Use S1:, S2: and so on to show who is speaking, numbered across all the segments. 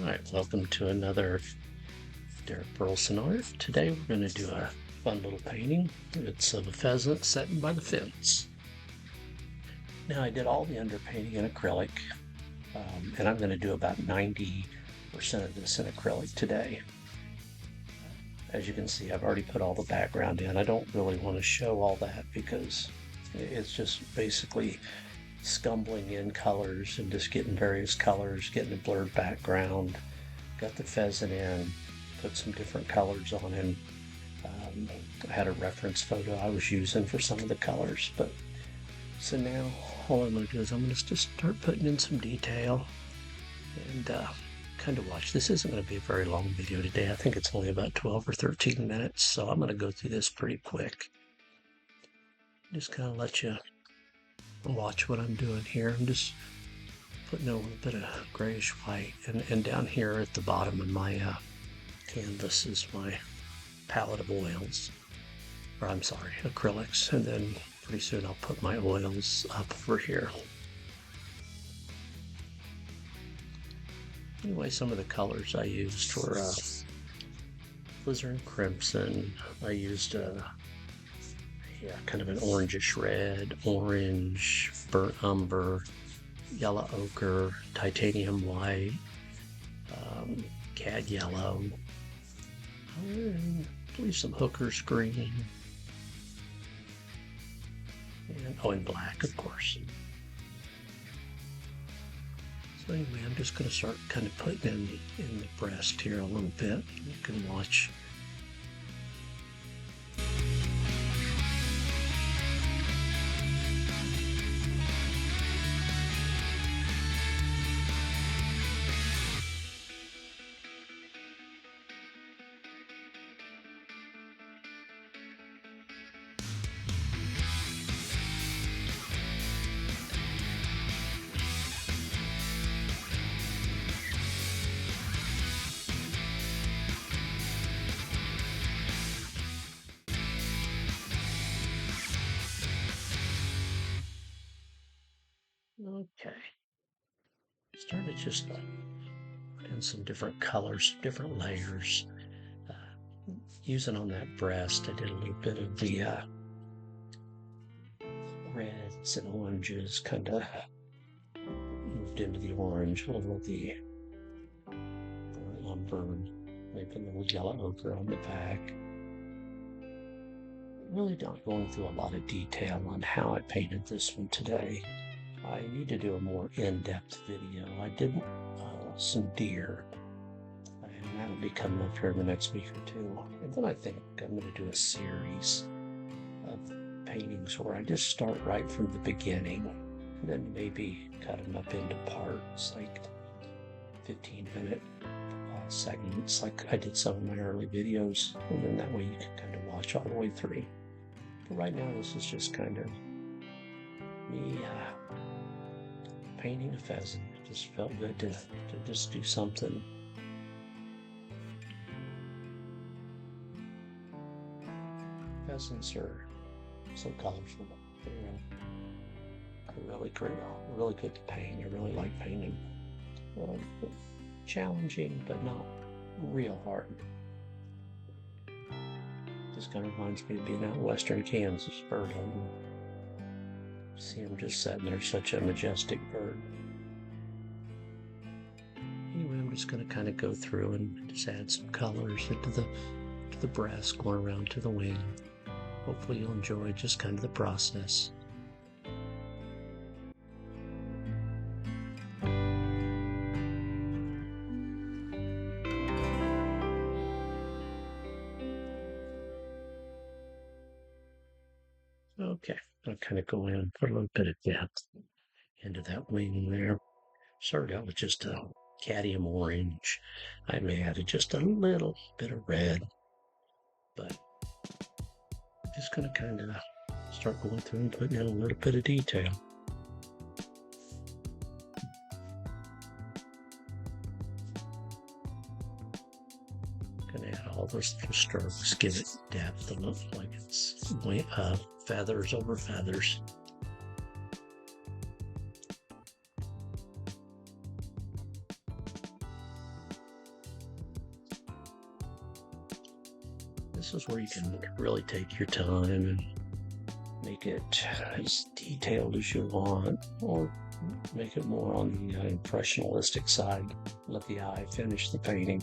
S1: Alright, welcome to another Derek Burleson art. Today we're going to do a fun little painting. It's of a pheasant sitting by the fence. Now I did all the underpainting in acrylic, and I'm going to do about 90% of this in acrylic today. As you can see, I've already put all the background in. I don't really want to show all that because it's just basically scumbling in colors and just getting various colors, getting a blurred background. Got the pheasant in, put some different colors on him. I had a reference photo I was using for some of the colors, but so now all I'm going to do is I'm going to just start putting in some detail and kind of watch. This isn't going to be a very long video today. I think it's only about 12 or 13 minutes, so I'm going to go through this pretty quick. Just kind of let you watch what I'm doing here. I'm just putting a little bit of grayish white, and down here at the bottom of my canvas is my palette of oils, or I'm sorry, acrylics, and then pretty soon I'll put my oils up over here. Anyway, some of the colors I used were alizarin crimson. I used kind of an orangish red, orange, burnt umber, yellow ochre, titanium white, cad yellow, and I believe some hooker's green, and black, of course. So anyway, I'm just going to start kind of putting in the breast here a little bit. You can watch. Okay. Started just in some different colors, different layers. Using on that breast, I did a little bit of the reds and oranges, kind of moved into the orange, a little of the umber, maybe a little yellow ochre on the back. Really not going through a lot of detail on how I painted this one today. I need to do a more in-depth video. I did some deer, and that'll be coming up here in the next week or two. And then I think I'm going to do a series of paintings where I just start right from the beginning, and then maybe cut them up into parts, like 15-minute segments, like I did some of my early videos, and then that way you can kind of watch all the way through. But right now, this is just kind of me painting a pheasant. It just felt good to just do something. Pheasants are so colorful. They're really great, really good to paint. I really like painting. Challenging, but not real hard. This kind of reminds me of being out in western Kansas bird hunting. See him just sitting there, such a majestic bird. Anyway, I'm just going to kind of go through and just add some colors into the breast, going around to the wing. Hopefully you'll enjoy just kind of the process. Okay, I'll kind of go in and put a little bit of depth into that wing there. Started out with just a cadmium orange. I may add just a little bit of red, but I'm just going to kind of start going through and putting in a little bit of detail. Going to add all those little strokes, give it depth and look like it's feathers over feathers. this is where you can really take your time and make it as detailed as you want, or make it more on the impressionistic side. Let the eye finish the painting.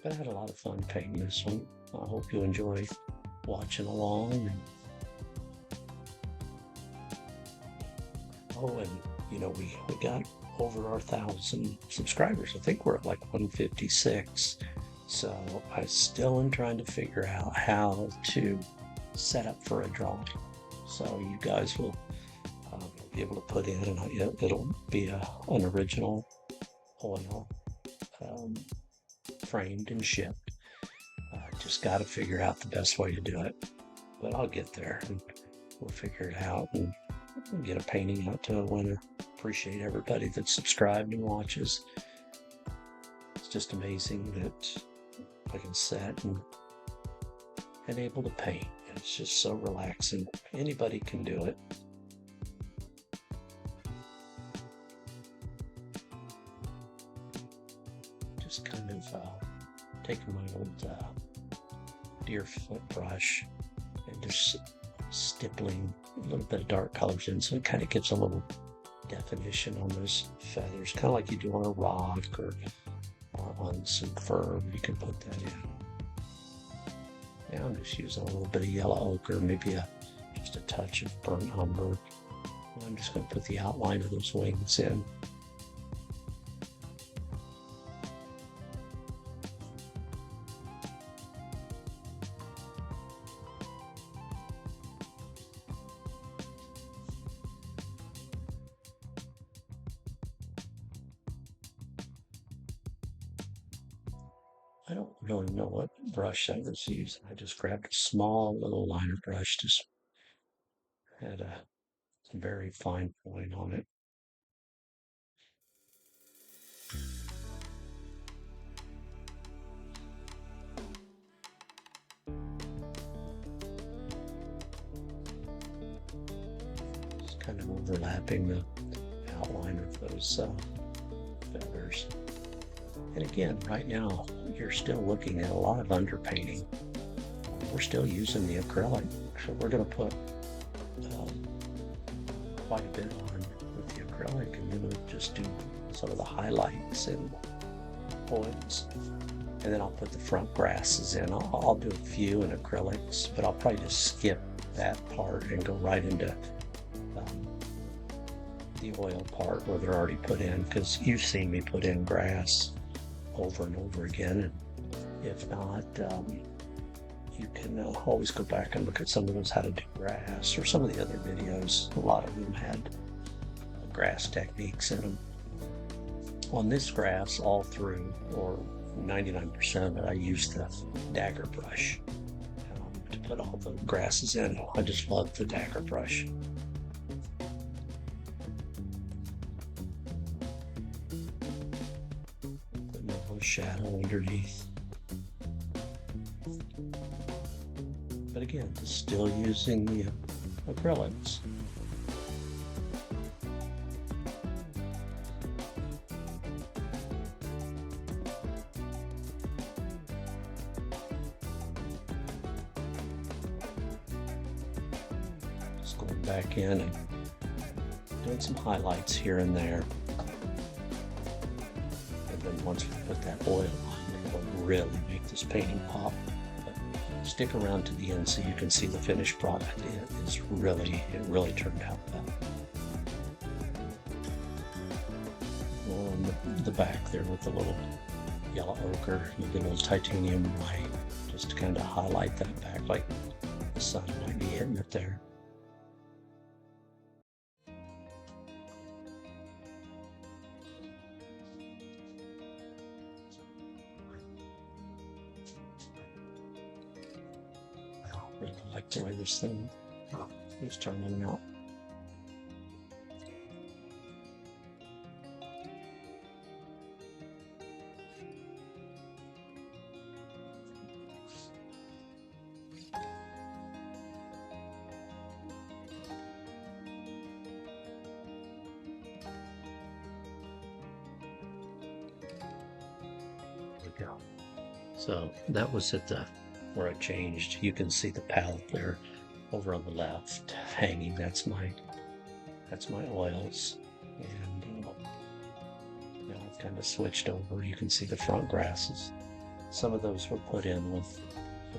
S1: But I had a lot of fun painting this one. I hope you enjoy watching along. And you know, we got over our 1,000 subscribers. I think we're at like 156. So I still am trying to figure out how to set up for a drawing. So you guys will be able to put in, and it'll be an original oil, framed and shipped. Just got to figure out the best way to do it. But I'll get there, and we'll figure it out and get a painting out to a winner. Appreciate everybody that subscribed and watches. It's just amazing that I can set and able to paint. It's just so relaxing. Anybody can do it. Just kind of taking my old deer foot brush and just stippling a little bit of dark colors in, so it kind of gives a little definition on those feathers, kind of like you do on a rock or on some fur. You can put that in. Now I'm just using a little bit of yellow ochre, maybe just a touch of burnt umber. And I'm just going to put the outline of those wings in. I don't really know what brush I was using. I just grabbed a small little liner brush, just had a very fine point on it. Just kind of overlapping the outline of those feathers. And again, right now, you're still looking at a lot of underpainting. We're still using the acrylic, so we're going to put quite a bit on with the acrylic, and then we'll just do some of the highlights and points. And then I'll put the front grasses in. I'll do a few in acrylics, but I'll probably just skip that part and go right into the oil part where they're already put in, because you've seen me put in grass over and over again. And if not, you can always go back and look at some of those how to do grass, or some of the other videos. A lot of them had grass techniques in them. On this grass, all through, or 99% of it, I used the dagger brush to put all the grasses in. I just love the dagger brush. Putting a little shadow underneath. But again, still using the acrylics. Just going back in and doing some highlights here and there. And then once we put that oil on, it'll really make this painting pop. Stick around to the end so you can see the finished product. It really turned out well. On the back there with the little yellow ochre, you get a little titanium white just to kind of highlight that back, like the sun might be hitting it there. I really like the way this thing is turning out. There we go. So that was at the where I changed. You can see the palette there over on the left hanging. That's my oils. And now I've kind of switched over. You can see the front grasses. Some of those were put in with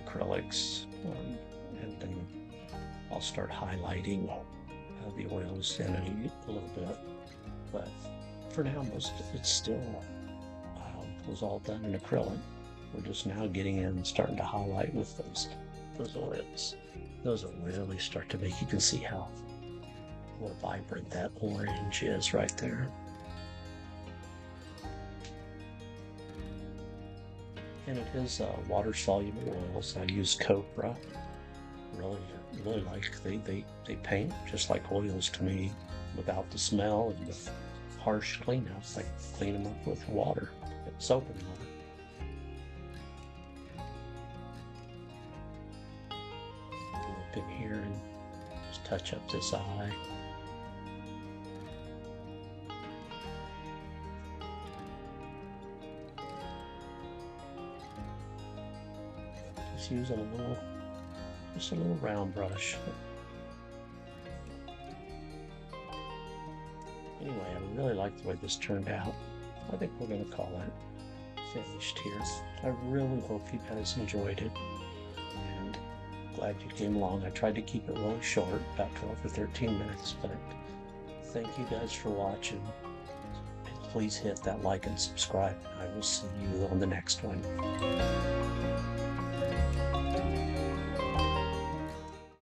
S1: acrylics, and then I'll start highlighting the oils in it a little bit. But for now, most of it still was all done in acrylic. We're just now getting in and starting to highlight with those oils. Those will really start to make, you can see how what vibrant that orange is right there. And it is water soluble oils. I use copra. Really like they paint just like oils to me, without the smell and the harsh cleanup. I clean them up with water, soap and water. Go up in here and just touch up this eye. Just using just a little round brush. Anyway, I really like the way this turned out. I think we're going to call it finished here. I really hope you guys enjoyed it, and glad you came along. I tried to keep it really short, about 12 or 13 minutes, but thank you guys for watching. And please hit that like and subscribe. I will see you on the next one.